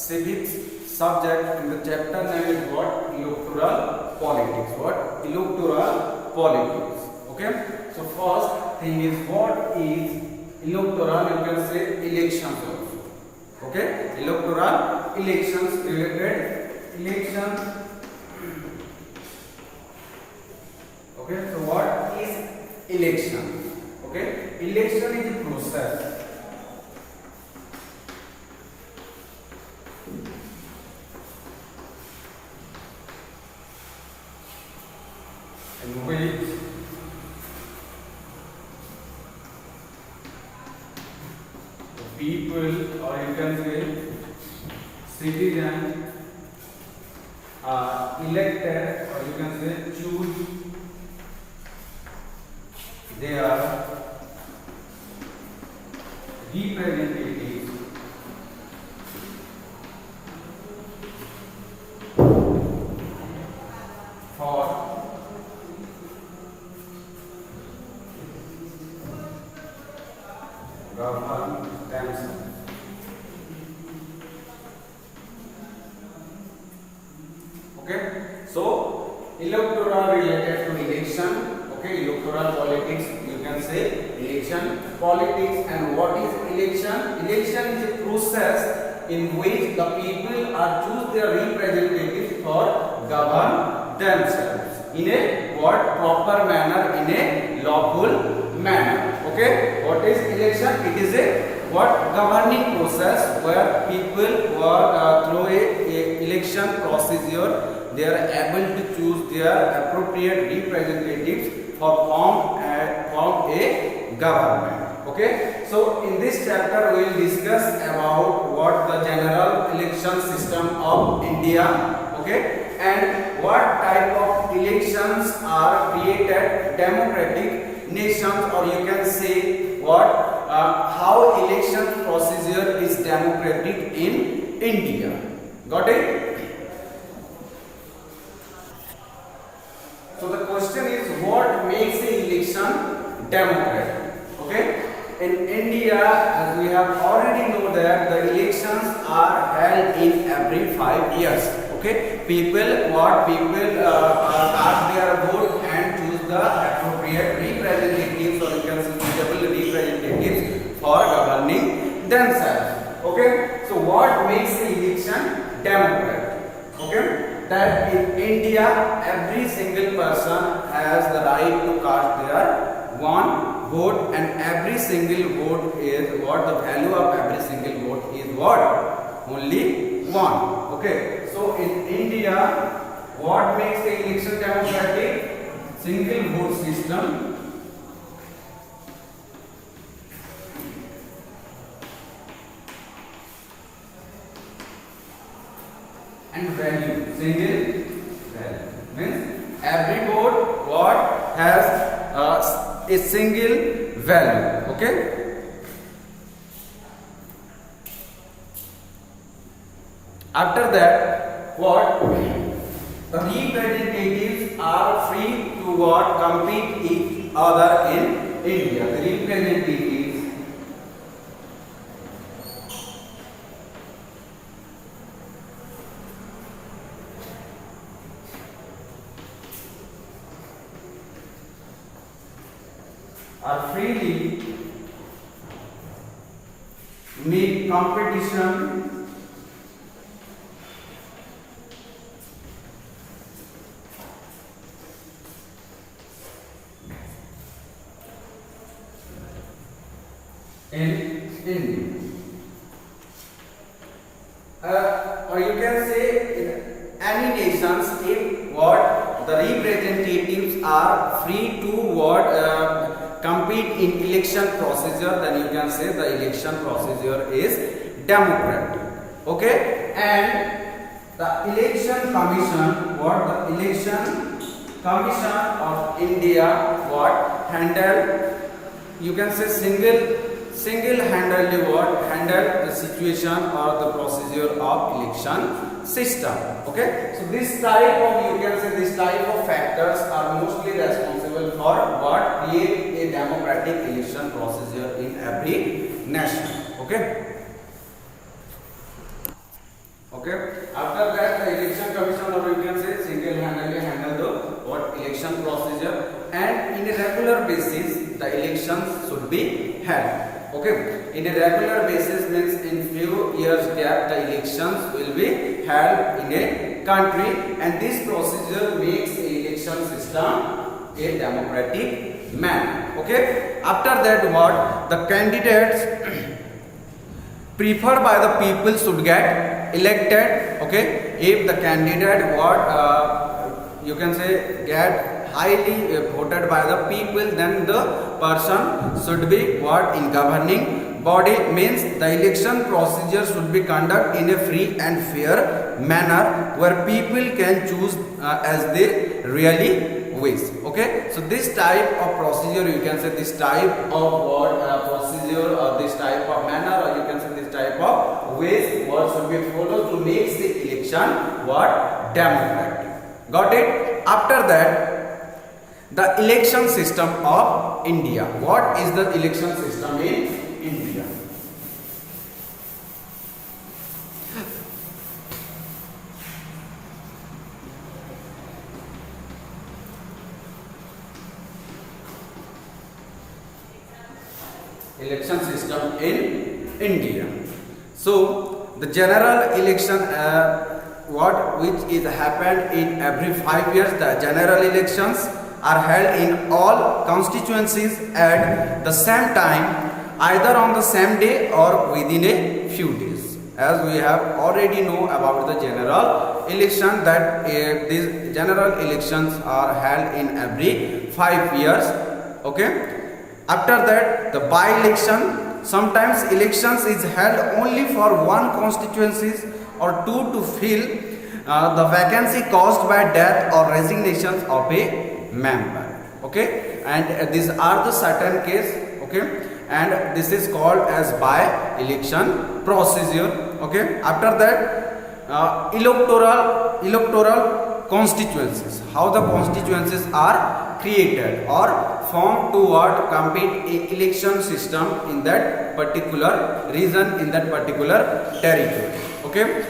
civics subject, and the chapter name is what? Electoral politics. What? Electoral politics. Okay. So first thing is, what is electoral? You can say elections also. Okay. Electoral, elections, related election. Okay. So what is election? Okay. Election is a process in which the people, or you can say citizens, are elected, or you can say choose their representatives for govern themselves. Okay, so electoral related to election. Okay, electoral politics, you can say election politics. And what is election? Election is a process in which the people are choose their representatives for govern themselves in a what? Proper manner, in a lawful manner. Okay, what is election? It is a what? Governing process where people who are through a election procedure, they are able to choose their appropriate representatives for form a government. Okay, so in this chapter we will discuss about what the general election system of India. Okay, and what type of elections are created democratic nations, or you can say what how election procedure is democratic in India. Got it? So the question is, what makes the election democratic? Okay, in India, as we have already know that the elections are held in every 5 years. Okay, people cast their vote and choose the appropriate representatives, or you can say suitable representatives for governing themselves. Okay, so what makes the election democratic? Okay, that in India every single person has the right to cast their one vote, and every single vote is what? The value of every single vote is what? Only one. Okay, so in India, what makes the election democratic? Single vote system and value. Single value means every vote what has a single value. Okay, after that, what? The representatives are free to what? Compete each other in India. The representatives are freely make competition in India. Or you can say in any nations, if what? The representatives are free to what? Compete in election procedure, then you can say the election procedure is democratic. Okay, and the election commission, what? The election commission of India what? Handle, you can say single-handedly what? Handle the situation or the procedure of election system. Okay, so this type of, you can say this type of factors are mostly responsible for what? Create a democratic election procedure in every nation. Okay, after that the election commission, or you can say single-handedly handle the what election procedure, and in a regular basis the elections should be held. Okay, in a regular basis means in few years gap the elections will be held in a country, and this procedure makes the election system a democratic manner. Okay, after that what the candidates preferred by the people should get elected. Okay, if the candidate what you can say get highly voted by the people, then the person should be what in governing body, means the election procedure should be conducted in a free and fair manner where people can choose as they really wish. Okay, so this type of procedure, you can say this type of what procedure, or this type of manner, or you can say this type of ways what should be followed to make the election what democratic. Got it? After that, the election system of India. What is the election system in India? Election system in India. So the general election which is happened in every 5 years, the general elections are held in all constituencies at the same time, either on the same day or within a few days. As we have already know about the general election, that these general elections are held in every 5 years. Okay, after that the by-election, sometimes elections is held only for one constituencies or two to fill the vacancy caused by death or resignations of a member. Okay, and these are the certain case. Okay, and this is called as by-election procedure. Okay, after that electoral constituencies, how the constituencies are created or formed to what compete in election system in that particular region, in that particular territory. Okay,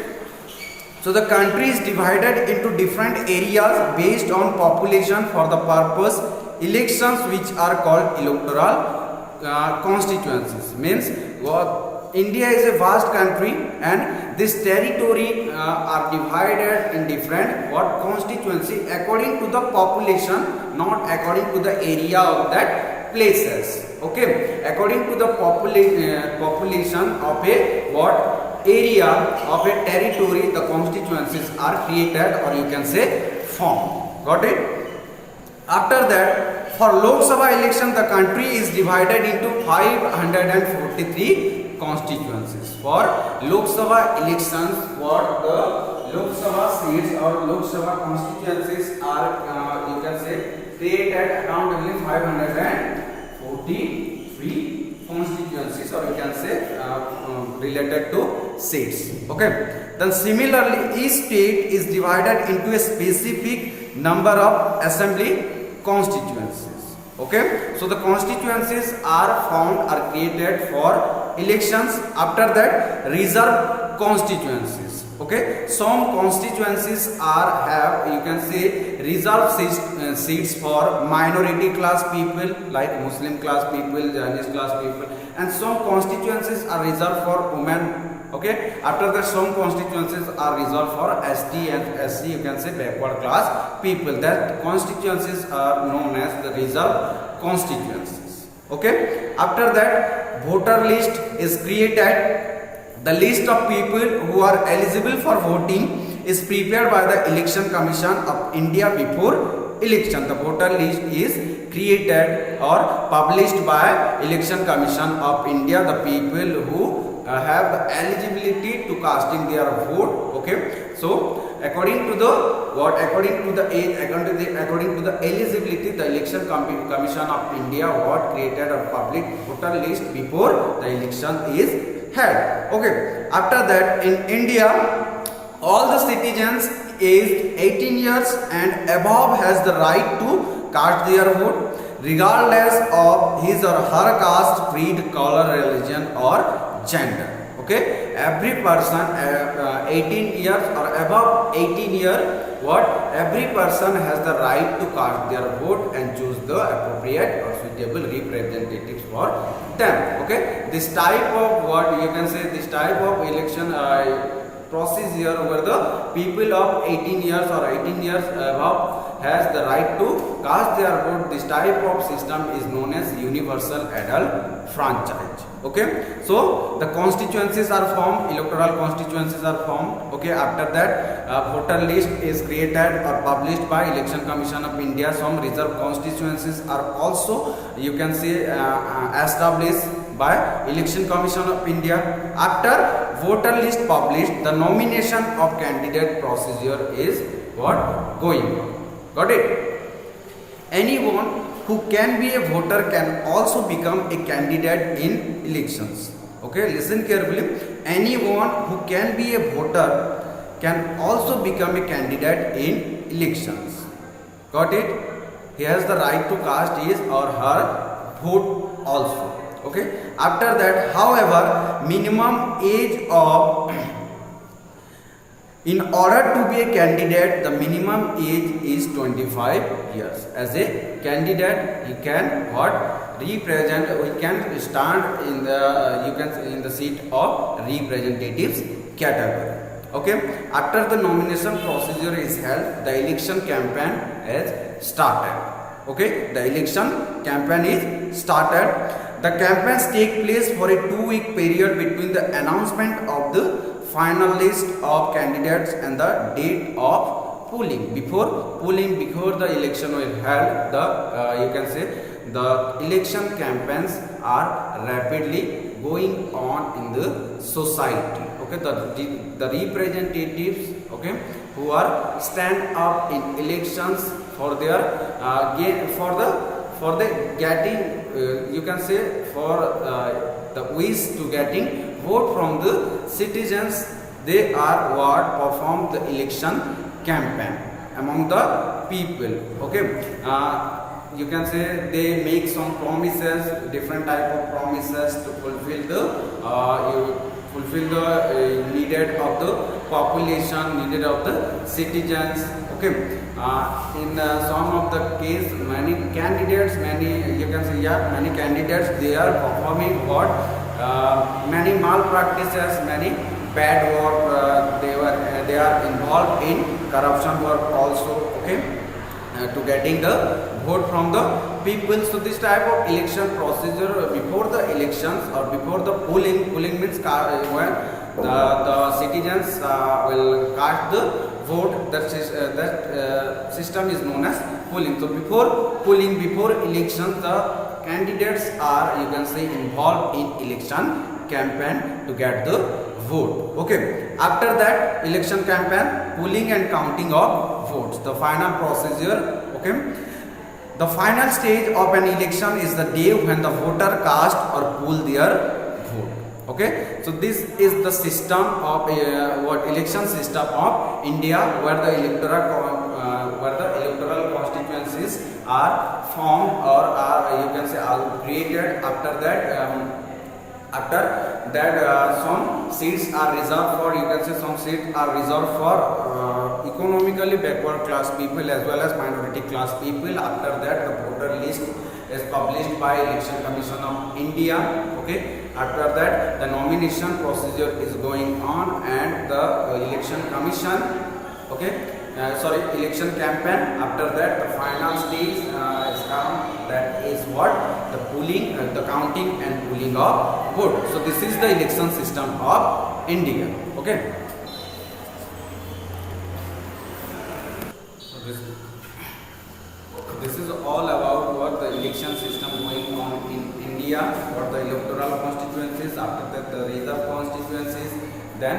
so the country is divided into different areas based on population for the purpose elections, which are called electoral constituencies. Means India is a vast country, and this territory are divided in different what constituency according to the population, not according to the area of that places. Okay, according to the population of a what area of a territory, the constituencies are created, or you can say formed. Got it? After that, for Lok Sabha election, the country is divided into 543 constituencies. For Lok Sabha elections, what the Lok Sabha seats or Lok Sabha constituencies are, you can say, created around only 543 constituencies, or you can say related to seats. Okay. Then similarly, each state is divided into a specific number of assembly constituencies. Okay, so the constituencies are formed or created for elections. After that, reserve constituencies. Okay, some constituencies are have, you can say, reserve seats for minority class people like Muslim class people, Chinese class people, and some constituencies are reserved for women. Okay, after that, some constituencies are reserved for ST and SC, you can say backward class people. That constituencies are known as the reserve constituencies. Okay, after that, voter list is created. The list of people who are eligible for voting is prepared by the Election Commission of India before election. The voter list is created or published by Election Commission of India. The people who have the eligibility to casting their vote. Okay, so according to the what, according to the eligibility, the Election Commission of India what created a public voter list before the election is held. Okay, after that, in India, all the citizens aged 18 years and above has the right to cast their vote regardless of his or her caste, creed, color, religion or gender. Okay, every person 18 years or above 18 year, what every person has the right to cast their vote and choose the appropriate or suitable representatives for them. Okay, this type of what you can say, this type of election procedure where the people of 18 years or 18 years above has the right to cast their vote. This type of system is known as universal adult franchise. Okay, so the constituencies are formed, electoral constituencies are formed. Okay, after that voter list is created or published by Election Commission of India. Some reserve constituencies are also, you can say, established by Election Commission of India. After voter list published, the nomination of candidate procedure is what going on. Got it? Anyone who can be a voter can also become a candidate in elections. Okay, listen carefully. Anyone who can be a voter can also become a candidate in elections. Got it? He has the right to cast his or her vote also. Okay. After that, however, minimum age of in order to be a candidate, the minimum age is 25 years. As a candidate, he can what represent. He can stand in the in the seat of representatives category. Okay. After the nomination procedure is held, the election campaign has started. Okay. The election campaign is started. The campaigns take place for a 2-week period between the announcement of the final list of candidates and the date of polling. Before the election was held, the you can say the election campaigns are rapidly going on in the society. Okay, the representatives, okay, who are stand up in elections for their for the getting you can say for the wish to getting vote from the citizens. They are what perform the election campaign among the people. Okay, you can say they make some promises, different type of promises to fulfill the needed of the population, needed of the citizens. Okay, in some of the case, many candidates, many candidates, they are performing what many malpractices, many bad work. They are involved in corruption work also. Okay, to getting the vote from the people. So this type of election procedure before the elections or before the polling means when the citizens will cast the vote. That system is known as polling. So before polling, before elections, the candidates are, you can say, involved in election campaign to get the vote. Okay, after that election campaign, polling and counting of votes, the final procedure. Okay, the final stage of an election is the day when the voter cast or poll their vote. Okay, so this is the system of what election system of India, where the electoral constituencies are formed or are, you can say, are created. After that, some seats are reserved for, you can say, some seats are reserved for economically backward class people as well as minority class people. After that, the voter list is published by Election Commission of India. Okay, after that, the nomination procedure is going on and the election commission, election campaign. After that, the final stage is come, that is what the polling, the counting and polling of vote. So this is the election system of India. Okay. So this is all about what the election system going on in India, what the electoral constituencies, after that the reserve constituencies, then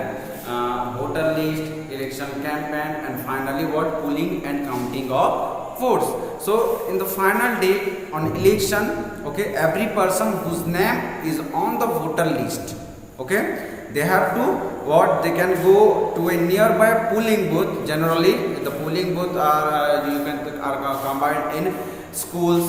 voter list, election campaign, and finally what polling and counting of votes. So in the final day on election, okay, every person whose name is on the voter list, okay, they have to what, they can go to a nearby polling booth. Generally the polling booth are combined in schools,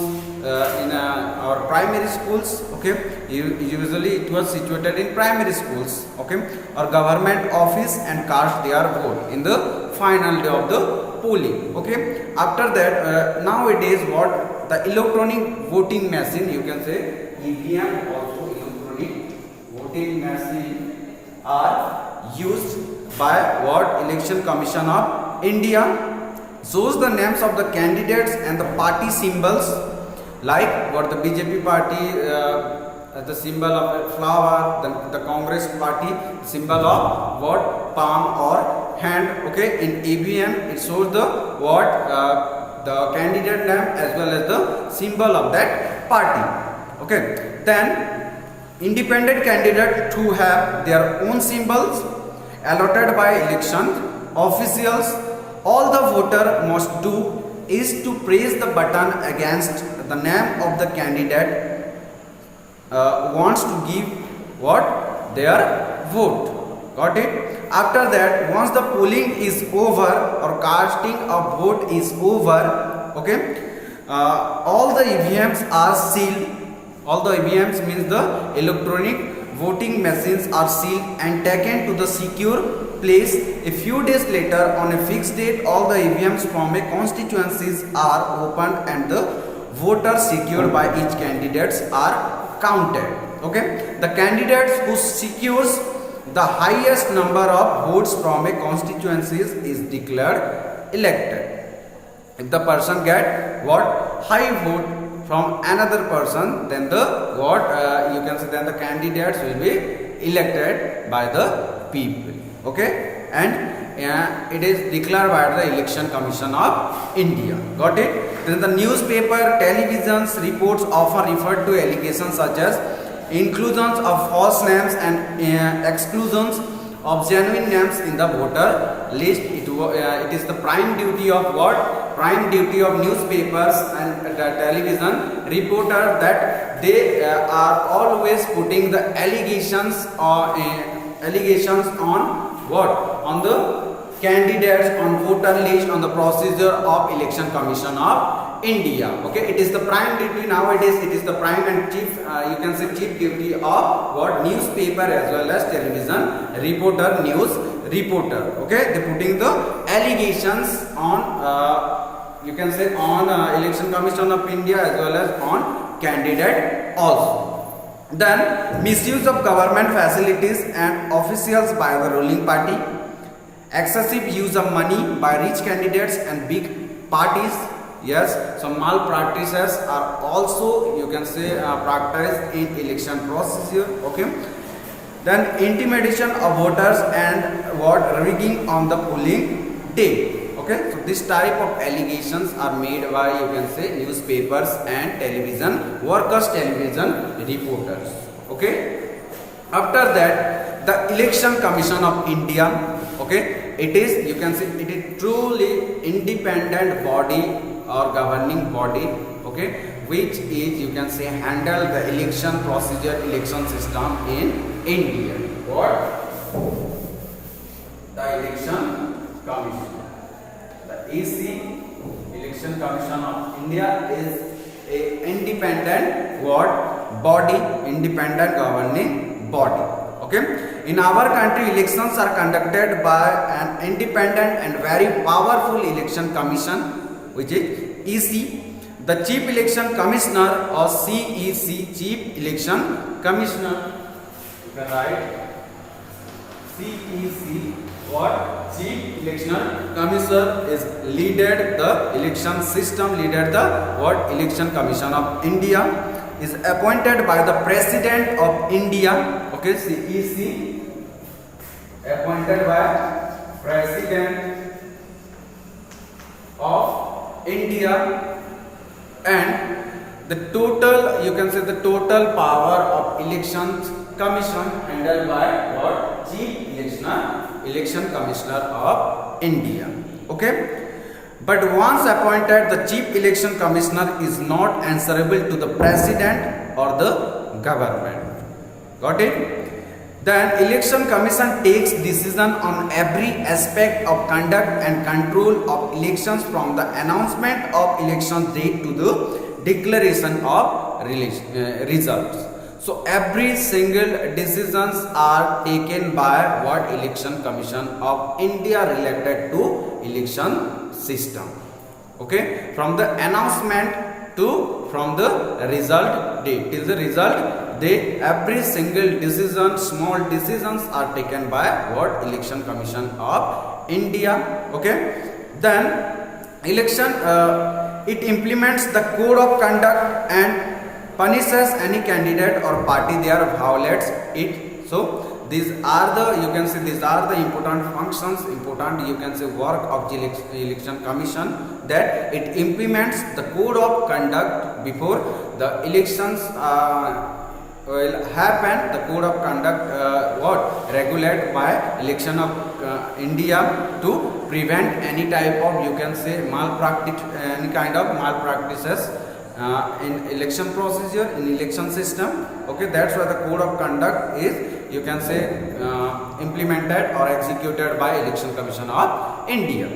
in our primary schools. Okay, usually it was situated in primary schools. Okay, or government office and cast their vote in the final day of the polling. Okay, after that, nowadays what the electronic voting machine, you can say EVM, also electronic voting machine are used by what Election Commission of India. Shows the names of the candidates and the party symbols, like what the BJP party, the symbol of a flower, the Congress party symbol of what, palm or hand. Okay, in EVM it shows the what, the candidate name as well as the symbol of that party. Okay, then independent candidates who have their own symbols allotted by election officials. All the voter must do is to press the button against the name of the candidate wants to give what, their vote. Got it? After that, once the polling is over or casting a vote is over, okay, all the EVMs are sealed. All the EVMs means the electronic voting machines are sealed and taken to the secure place. A few days later, on a fixed date, all the EVMs from a constituencies are opened and the voters secured by each candidates are counted. Okay, the candidates who secures the highest number of votes from a constituencies is declared elected. If the person get what, high vote from another person, then the what, you can say then the candidates will be elected by the people. Okay, and it is declared by the Election Commission of India. Got it? Then the newspaper, televisions reports often refer to allegations such as inclusions of false names and exclusions of genuine names in the voter list. It is the prime duty of what? Prime duty of newspapers and the television reporter that they are always putting the allegations or allegations on what? On the candidates, on voter list, on the procedure of Election Commission of India. Okay, it is the prime duty nowadays. It is the prime and chief, you can say chief duty of what? Newspaper as well as television reporter, news reporter. Okay, they putting the allegations on, you can say on Election Commission of India as well as on candidate also. Then misuse of government facilities and officials by the ruling party, excessive use of money by rich candidates and big parties. Yes, some malpractices are also, you can say, practiced in election procedure. Okay, then intimidation of voters and what, rigging on the polling day. Okay, so this type of allegations are made by, you can say, newspapers and television workers, television reporters. Okay, after that, the Election Commission of India. Okay, it is, you can say, it is truly independent body or governing body. Okay, which is, you can say, handle the election procedure, election system in India. What? The Election Commission. EC, Election Commission of India, is a independent what? Body, independent governing body. Okay, in our country elections are conducted by an independent and very powerful election commission, which is EC. The Chief Election Commissioner or CEC, Chief Election Commissioner, you can write CEC, what? Chief Election Commissioner is leaded the election system, leaded the what? Election Commission of India, is appointed by the President of India. Okay, CEC, appointed by President of India, and the total, you can say, the total power of elections commission handled by what? Chief Election Commissioner of India. Okay, but once appointed, the Chief Election Commissioner is not answerable to the President or the government. Got it? Then Election Commission takes decision on every aspect of conduct and control of elections, from the announcement of election date to the declaration of results. So every single decisions are taken by what Election Commission of India related to election system. Okay, from the announcement to from the result date till the result date, every single decision, small decisions are taken by what Election Commission of India. Okay, then election it implements the code of conduct and punishes any candidate or party that violates it. So these are the, you can say, these are the important functions, important, you can say, work of the election commission, that it implements the code of conduct before the elections will happen. The code of conduct what regulate by election of India to prevent any type of, you can say, malpractice, any kind of malpractices in election procedure, in election system. Okay, that's why the code of conduct is, you can say, implemented or executed by Election Commission of India,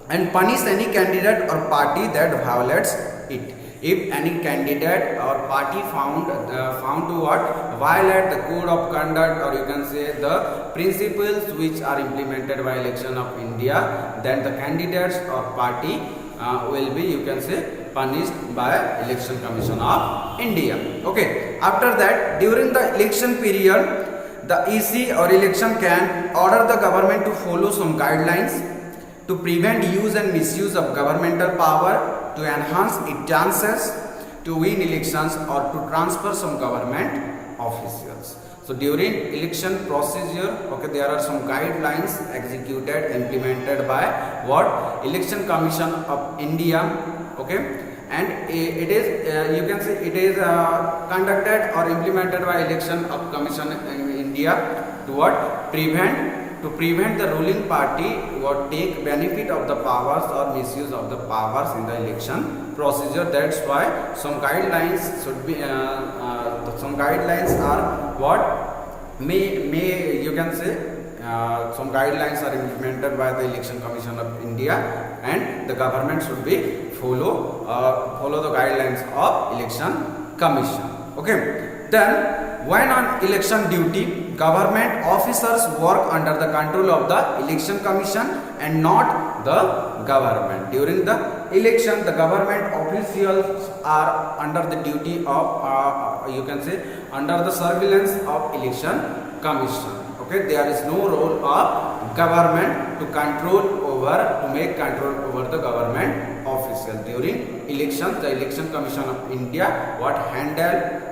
and punish any candidate or party that violates it. If any candidate or party found to what violate the code of conduct, or you can say the principles which are implemented by Election of India, then the candidates or party will be, you can say, punished by Election Commission of India. Okay, after that, during the election period, the EC or election can order the government to follow some guidelines to prevent use and misuse of governmental power, to enhance its chances to win elections, or to transfer some government officials. So during election procedure, okay, there are some guidelines executed, implemented by what Election Commission of India. Okay, and it is, you can say, it is conducted or implemented by Election of Commission in India to what prevent the ruling party what take benefit of the powers or misuse of the powers in the election procedure. That's why some guidelines should be some guidelines are what may you can say some guidelines are implemented by the Election Commission of India, and the government should be follow the guidelines of Election Commission. Okay, then when on election duty, government officers work under the control of the Election Commission and not the government. During the election, the government officials are under the duty of you can say under the surveillance of Election Commission. Okay, there is no role of government to make control over the government official. During elections, the Election Commission of India what handle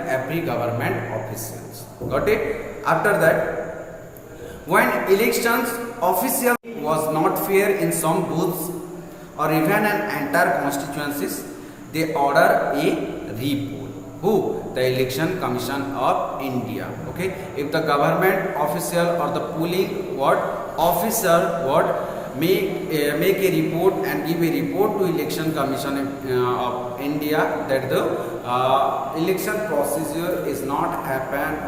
every government officials. Got it? After that, when elections official was not fair in some booths or even an entire constituencies, they order a repoll. Who? The Election Commission of India. Okay, if the government official or the polling officer make a report and give a report to Election Commission of India that the election procedure is not happen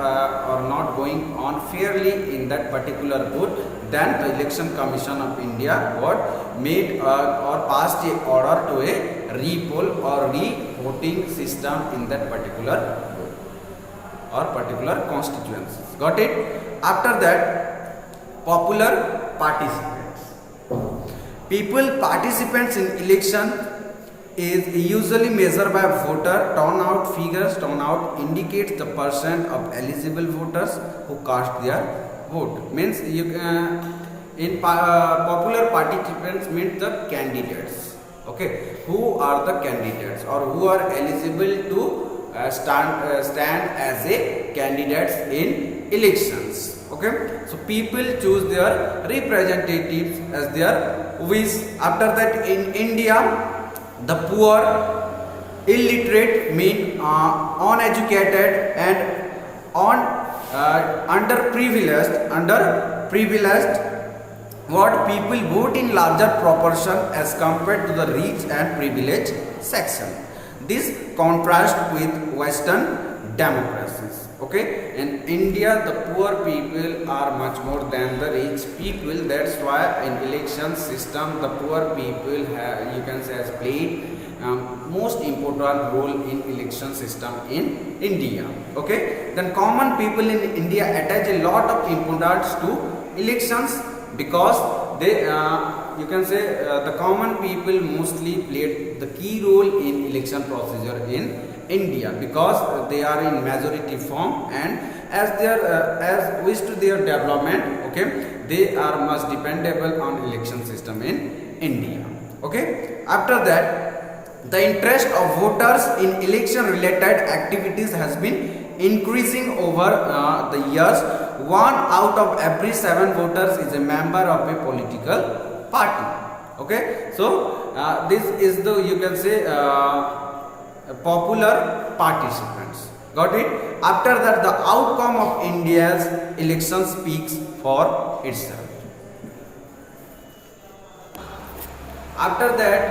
or not going on fairly in that particular booth, then the Election Commission of India made or passed a order to a repoll or re-voting system in that particular booth or particular constituencies. Got it? After that, popular participants. People participants in election is usually measured by voter turnout figures. Turnout indicates the percent of eligible voters who cast their vote. Means you popular participants means the candidates. Okay, who are the candidates or who are eligible to stand as a candidates in elections. Okay, so people choose their representatives as their wish. After that, in India, the poor, illiterate mean uneducated and underprivileged what people vote in larger proportion as compared to the rich and privileged section. This contrast with Western democracies. Okay, in India the poor people are much more than the rich people. That's why in election system the poor people have, you can say, has played most important role in election system in India. Okay, then common people in India attach a lot of importance to elections because they you can say the common people mostly played the key role in election procedure in India because they are in majority form, and as as wish to their development, okay, they are much dependable on election system in India. Okay, after that, the interest of voters in election related activities has been increasing over the years. 1 out of every 7 voters is a member of a political party. Okay, so this is the, you can say, popular participants. Got it? After that, the outcome of India's election speaks for itself. After that,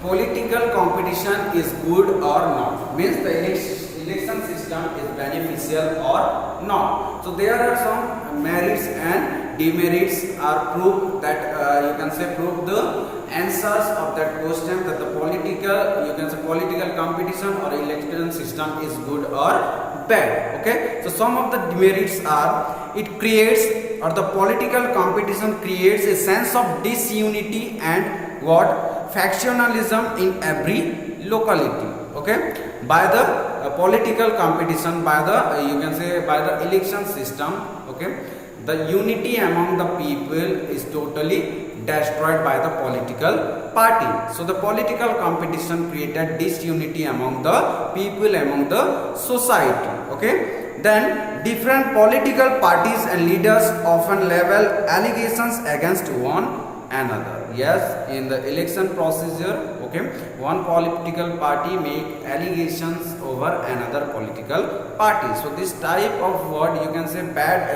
political competition is good or not, means the election system is beneficial or not. So there are some merits and demerits are proved, that you can say prove the answers of that question, that the political, you can say political competition or election system is good or bad. Okay, so some of the demerits are, it creates, or the political competition creates a sense of disunity and what, factionalism in every locality. Okay, by the political competition, by the you can say by the election system, okay, the unity among the people is totally destroyed by the political party. So the political competition created disunity among the people, among the society. Okay, then different political parties and leaders often level allegations against one another. Yes, in the election procedure, okay, one political party make allegations over another political party. So this type of what you can say bad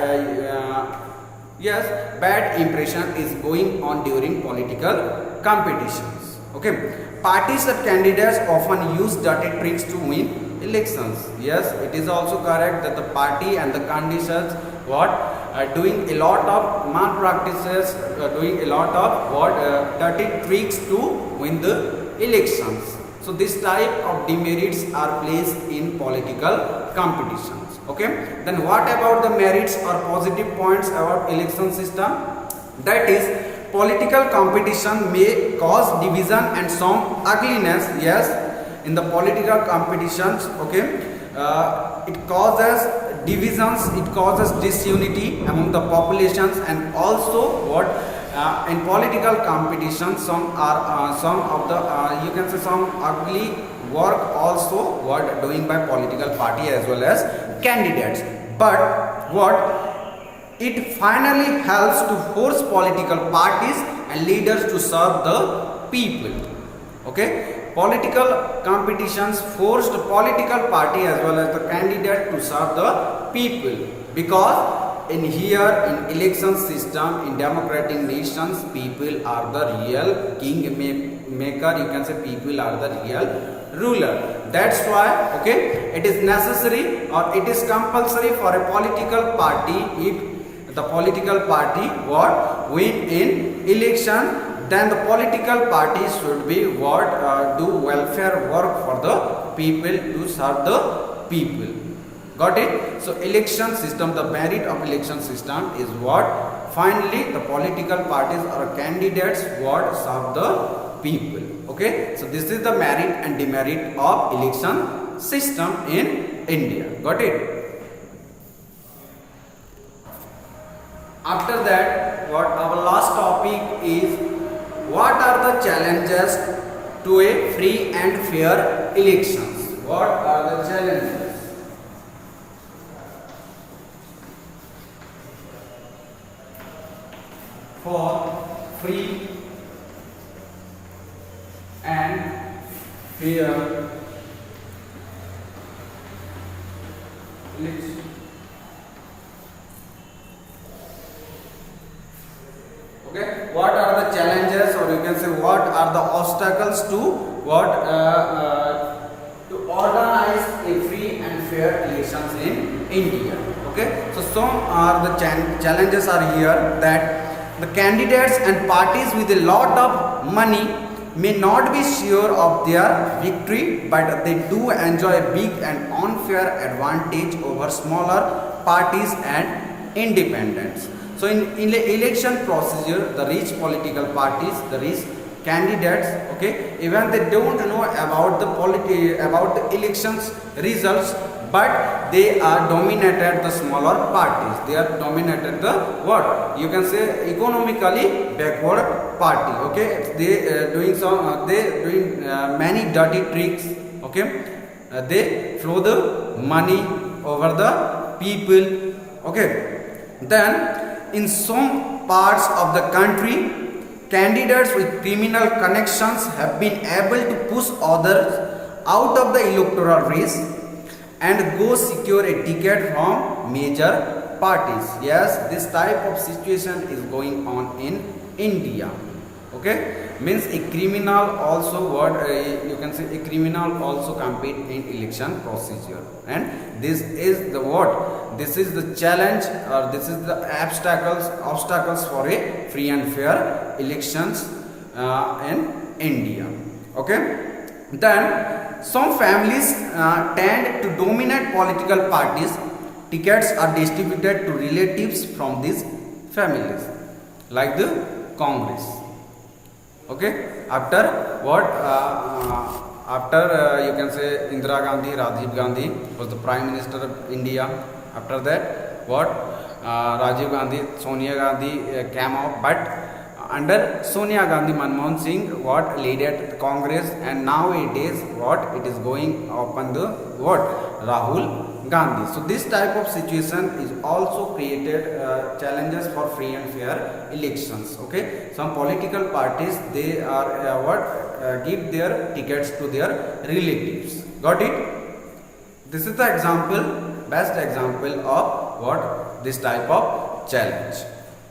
yes, bad impression is going on during political competitions. Okay, parties and candidates often use dirty tricks to win elections. Yes, it is also correct that the party and the candidates what doing a lot of malpractices, doing a lot of what dirty tricks to win the elections. So this type of demerits are placed in political competitions. Okay, then what about the merits or positive points about election system? That is, political competition may cause division and some ugliness. Yes, in the political competitions, okay, it causes divisions, it causes disunity among the populations, and also what in political competition some are some of the you can say some ugly work also what doing by political party as well as candidates. But what it finally helps to force political parties and leaders to serve the people. Okay, political competitions forced political party as well as the candidate to serve the people, because in here in election system in democratic nations, people are the real king maker, you can say people are the real ruler. That's why okay, it is necessary or it is compulsory for a political party, if the political party what win in election, then the political party should be what do welfare work for the people, to serve the people. Got it? So election system, the merit of election system is what finally the political parties or candidates what serve the people. Okay, so this is the merit and demerit of election system in India. Got it? After that, what our last topic is, what are the challenges to a free and fair elections? What are the challenges for free and fair elections? Okay, what are the challenges, or you can say what are the obstacles to what to organize a free and fair elections in India? Okay, so some are the challenges are here, that the candidates and parties with a lot of money may not be sure of their victory, but they do enjoy a big and unfair advantage over smaller parties and independents. So in the election procedure, the rich political parties, the rich candidates, okay, even they don't know about the elections results, but they are dominated the smaller parties. They are dominated the what you can say economically backward party. Okay, they doing many dirty tricks. Okay, they flow the money over the people. Okay, then in some parts of the country, candidates with criminal connections have been able to push others out of the electoral race and go secure a ticket from major parties. Yes, this type of situation is going on in India. Okay, means a criminal also you can say a criminal also compete in election procedure, and this is the what this is the challenge, or this is the obstacles for a free and fair elections in India. Okay, then some families tend to dominate political parties. Tickets are distributed to relatives from these families, like the Congress. Okay, after what you can say Indira Gandhi, Rajiv Gandhi was the Prime Minister of India. After that, what Rajiv Gandhi, Sonia Gandhi came out, but under Sonia Gandhi, Manmohan Singh what led Congress, and nowadays what it is going upon the what Rahul Gandhi. So this type of situation is also created challenges for free and fair elections. Okay, some political parties they are give their tickets to their relatives. Got it? This is the best example of what this type of challenge.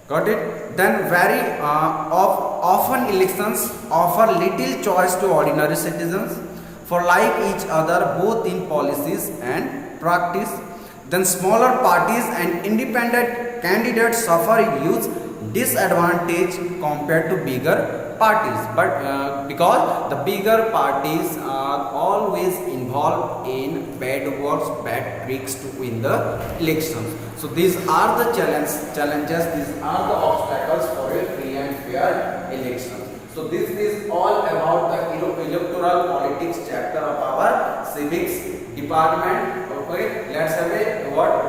Got it? Then very often elections offer little choice to ordinary citizens for like each other both in policies and practice. Then smaller parties and independent candidates suffer huge disadvantage compared to bigger parties, but because the bigger parties are always involved in bad works, bad tricks to win the elections. So these are the challenges, these are the obstacles for a free and fair election. So this is all about the electoral politics chapter of our civics department. Okay, let's have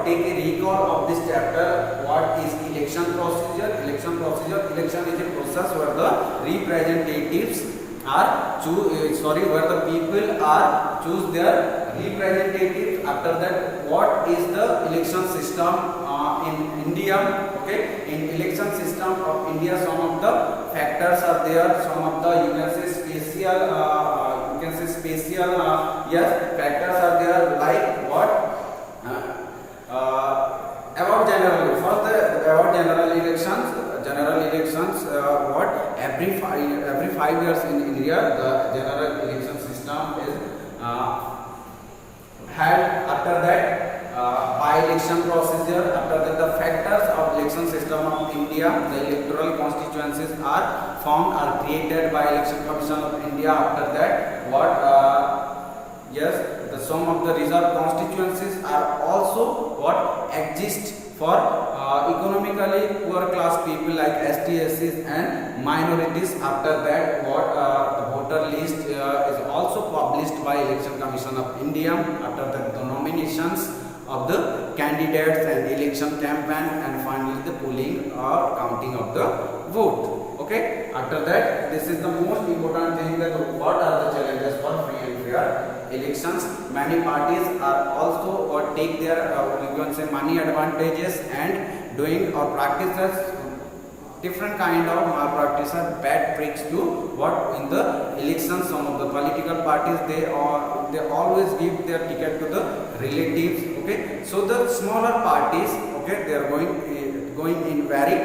take a recall of this chapter. What is election procedure? Election is a process where the representatives are where the people are choose their representatives. After that, what is the election system in India? Okay, in election system of India, some of the factors are there. Some of the you can say spatial factors are there, like what about about general elections. What every 5 years in India the general election system is held. After that, by-election procedure. After that, the factors of election system of India, the electoral constituencies are formed or created by Election Commission of India. After that, some of the reserve constituencies are also what exist for economically poor class people like ST, SCs and minorities. After that, the voter list is also published by Election Commission of India. After that, the nominations of the candidates and election campaign, and finally the polling or counting of the vote. Okay, after that, this is the most important thing, that what are the challenges for free and fair elections. Many parties are also take their you can say money advantages and doing or practices different kind of malpractice or bad tricks to what in the elections. Some of the political parties they always give their ticket to the relatives. Okay, so the smaller parties, okay, they are going in very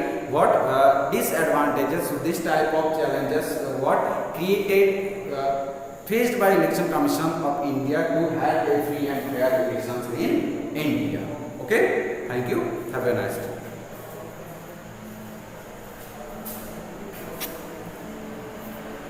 disadvantages. So this type of challenges what created faced by Election Commission of India to have a free and fair elections in India. Okay, thank you, have a nice day.